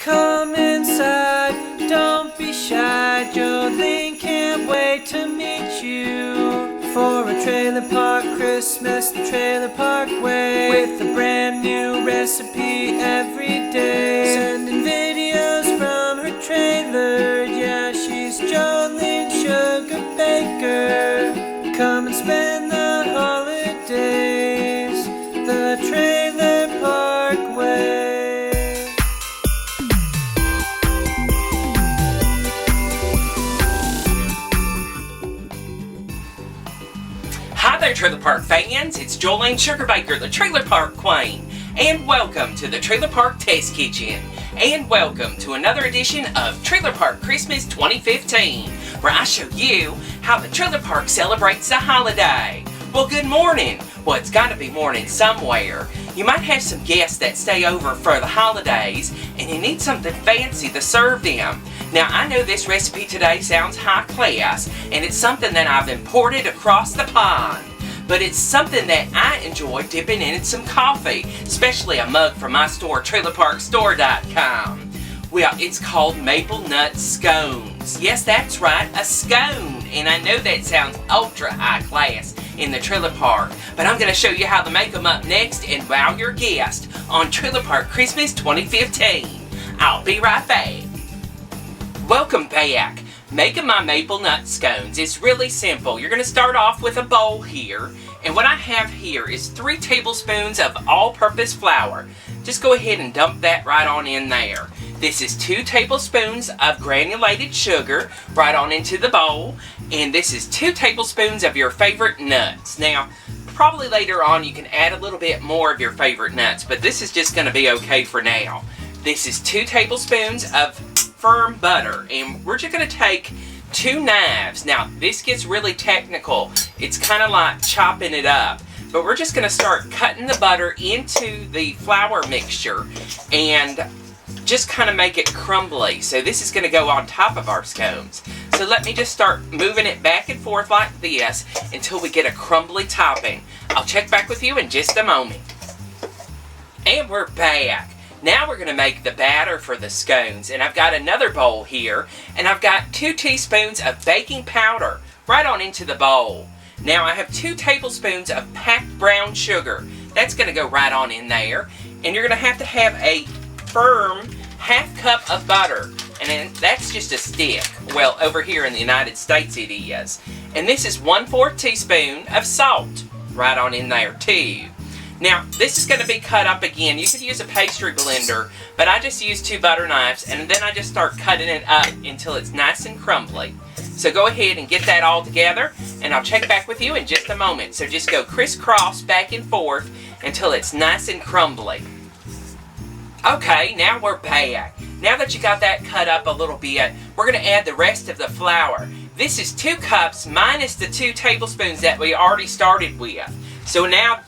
Come inside, don't be shy. Jolene can't wait to meet you for a trailer park Christmas the trailer park way, with a brand new recipe every day. Sending videos from her trailer. Yeah, she's Jolene Sugarbaker. Come and spend the holidays the trailer park way. Hi there, Trailer Park fans. It's Jolene Sugarbaker, the Trailer Park Queen, and welcome to the Trailer Park Test Kitchen, and welcome to another edition of Trailer Park Christmas 2015, where I show you how the Trailer Park celebrates the holiday. Well, good morning. Well, it's got to be morning somewhere. You might have some guests that stay over for the holidays, and you need something fancy to serve them. Now, I know this recipe today sounds high class, and it's something that I've imported across the pond. But it's something that I enjoy dipping in some coffee, especially a mug from my store, trailerparkstore.com. Well, it's called Maple Nut Scones. Yes, that's right, a scone. And I know that sounds ultra high class in the trailer park, but I'm going to show you how to make them up next and wow your guest on Trailer Park Christmas 2015. I'll be right back. Welcome back. Making my maple nut scones is really simple. You're going to start off with a bowl here, and what I have here is 3 tablespoons of all-purpose flour. Just go ahead and dump that right on in there. This is 2 tablespoons of granulated sugar right on into the bowl, and this is 2 tablespoons of your favorite nuts. Now, probably later on you can add a little bit more of your favorite nuts, but this is just going to be okay for now. This is 2 tablespoons of firm butter, and we're just going to take 2 knives. Now, this gets really technical. It's kind of like chopping it up, but we're just going to start cutting the butter into the flour mixture and just kind of make it crumbly. So this is going to go on top of our scones. So let me just start moving it back and forth like this until we get a crumbly topping. I'll check back with you in just a moment. And we're back. Now we're going to make the batter for the scones, and I've got another bowl here, and I've got 2 teaspoons of baking powder right on into the bowl. Now I have 2 tablespoons of packed brown sugar. That's going to go right on in there, and you're going to have a firm ½ cup of butter, and then that's just a stick. Well, over here in the United States it is. And this is 1/4 teaspoon of salt right on in there too. Now, this is going to be cut up again. You could use a pastry blender, but I just use 2 butter knives, and then I just start cutting it up until it's nice and crumbly. So go ahead and get that all together, and I'll check back with you in just a moment. So just go crisscross back and forth until it's nice and crumbly. Okay, now we're back. Now that you got that cut up a little bit, we're going to add the rest of the flour. This is 2 cups minus the 2 tablespoons that we already started with. So now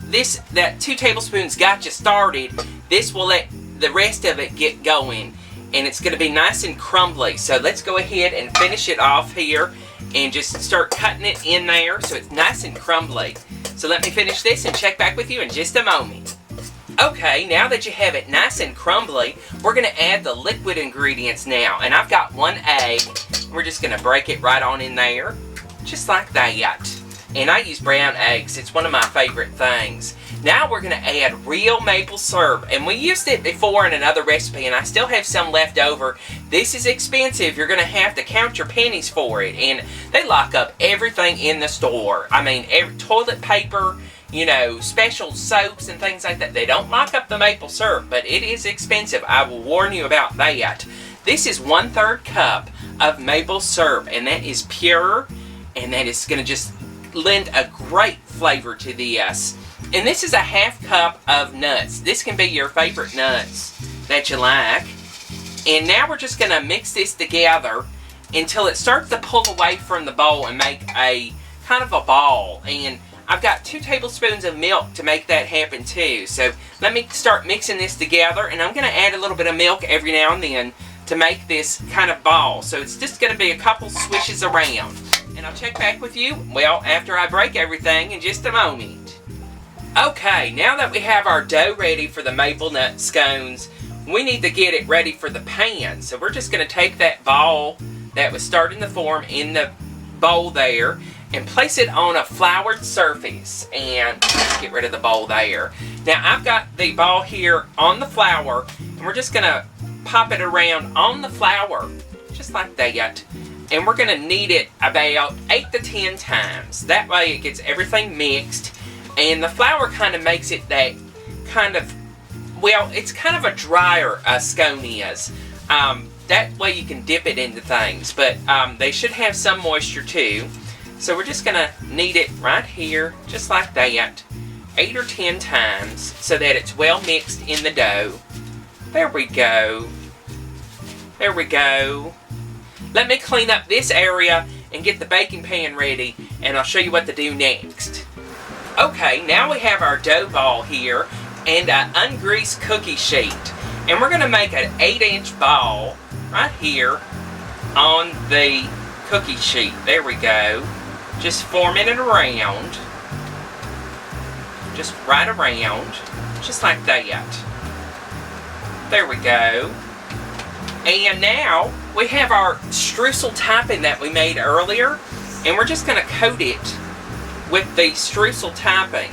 that 2 tablespoons got you started, this will let the rest of it get going, and it's going to be nice and crumbly. So let's go ahead and finish it off here and just start cutting it in there so it's nice and crumbly. So let me finish this and check back with you in just a moment. Okay, now that you have it nice and crumbly, we're going to add the liquid ingredients now. And I've got 1 egg. We're just going to break it right on in there, just like that. And I use brown eggs. It's one of my favorite things. Now we're going to add real maple syrup. And we used it before in another recipe, and I still have some left over. This is expensive. You're going to have to count your pennies for it. And they lock up everything in the store. I mean, toilet paper, you know, special soaps and things like that. They don't lock up the maple syrup, but it is expensive. I will warn you about that. This is 1/3 cup of maple syrup, and that is pure, and that is going to just lend a great flavor to this. And this is a ½ cup of nuts. This can be your favorite nuts that you like. And now we're just going to mix this together until it starts to pull away from the bowl and make a kind of a ball. And I've got 2 tablespoons of milk to make that happen too. So let me start mixing this together, and I'm going to add a little bit of milk every now and then to make this kind of ball. So it's just going to be a couple swishes around. And I'll check back with you, well, after I break everything in just a moment. Okay, now that we have our dough ready for the maple nut scones, we need to get it ready for the pan. So we're just going to take that ball that was starting to form in the bowl there and place it on a floured surface. And let's get rid of the bowl there. Now I've got the ball here on the flour, and we're just going to pop it around on the flour, just like that. And we're going to knead it about 8 to 10 times. That way it gets everything mixed. And the flour kind of makes it that kind of, well, it's kind of a drier scone is. That way you can dip it into things. But they should have some moisture too. So we're just going to knead it right here, just like that, 8 or 10 times so that it's well mixed in the dough. There we go. There we go. Let me clean up this area and get the baking pan ready, and I'll show you what to do next. Okay, now we have our dough ball here and an ungreased cookie sheet. And we're going to make an 8-inch ball right here on the cookie sheet. There we go. Just forming it around. Just right around. Just like that. There we go. And now we have our streusel topping that we made earlier, and we're just going to coat it with the streusel topping.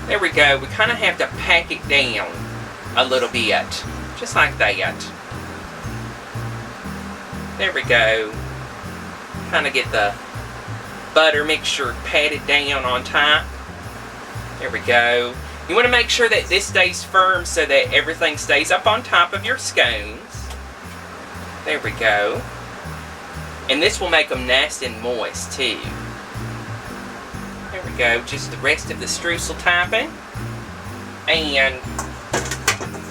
There we go. We kind of have to pack it down a little bit, just like that. There we go. Kind of get the butter mixture patted down on top. There we go. You want to make sure that this stays firm so that everything stays up on top of your scones. There we go. And this will make them nice and moist too. There we go. Just the rest of the streusel topping. And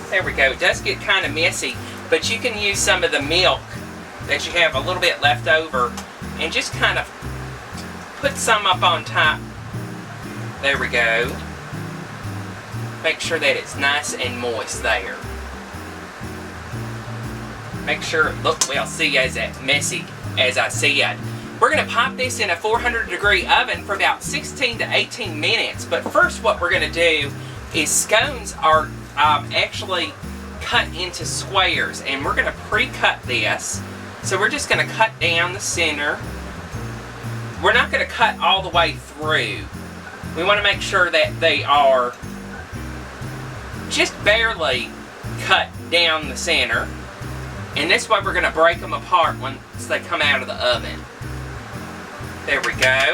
there we go. It does get kind of messy, but you can use some of the milk that you have a little bit left over and just kind of put some up on top. There we go. Make sure that it's nice and moist there. Make sure it looks well, see, as messy as I said. We're going to pop this in a 400-degree oven for about 16 to 18 minutes. But first what we're going to do is scones are actually cut into squares. And we're going to pre-cut this. So we're just going to cut down the center. We're not going to cut all the way through. We want to make sure that they are just barely cut down the center. And this way we're going to break them apart once they come out of the oven. There we go.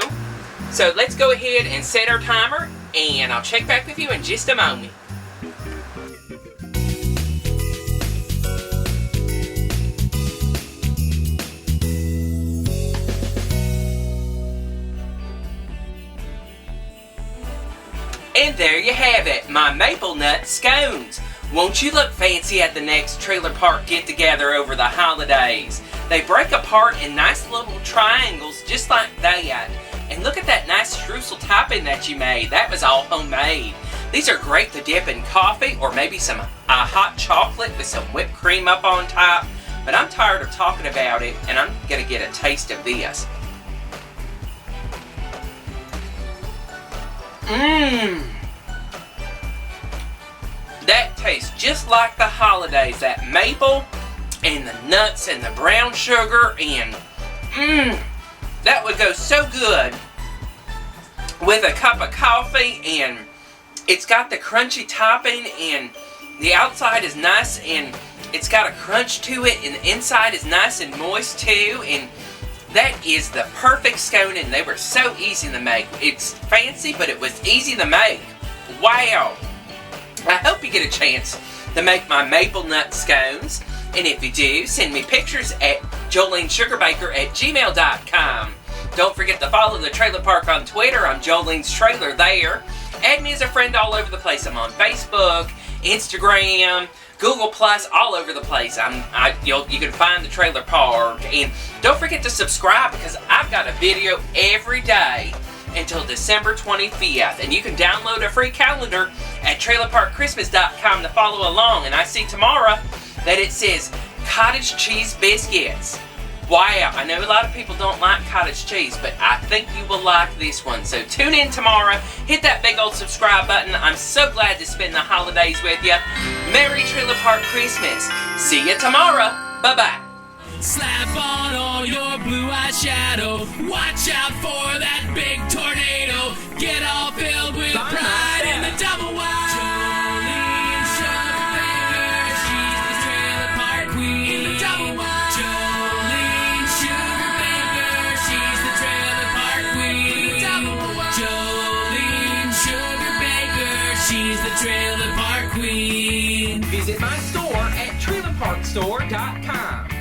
So let's go ahead and set our timer, and I'll check back with you in just a moment. And there you have it, my Maple Nut Scones. Won't you look fancy at the next trailer park get-together over the holidays? They break apart in nice little triangles just like that. And look at that nice streusel topping that you made. That was all homemade. These are great to dip in coffee or maybe some hot chocolate with some whipped cream up on top. But I'm tired of talking about it, and I'm going to get a taste of this. Mmm. That tastes just like the holidays. That maple and the nuts and the brown sugar, and that would go so good with a cup of coffee. And it's got the crunchy topping, and the outside is nice and it's got a crunch to it, and the inside is nice and moist too. And that is the perfect scone, and they were so easy to make. It's fancy, but it was easy to make. Wow! I hope you get a chance to make my Maple Nut Scones. And if you do, send me pictures at jolenesugarbaker@gmail.com. Don't forget to follow the trailer park on Twitter. I'm Jolene's Trailer there. Add me as a friend all over the place. I'm on Facebook, Instagram, Google+, all over the place. You can find the trailer park. And don't forget to subscribe, because I've got a video every day until December 25th. And you can download a free calendar at trailerparkchristmas.com to follow along. And I see tomorrow that it says cottage cheese biscuits. Wow, I know a lot of people don't like cottage cheese, but I think you will like this one. So tune in tomorrow. Hit that big old subscribe button. I'm so glad to spend the holidays with you. Merry Trailer Park Christmas. See you tomorrow. Bye-bye. Slap on all your blue eyeshadow. Watch out for that big tornado. Get all filled with pride in the double wide. Jolene Sugarbaker, she's the trailer park queen. In the double wide. Jolene Sugarbaker, she's the trailer park queen. In the double wide. Jolene Sugarbaker, she's the trailer park queen. Visit my store at trailerparkstore.com.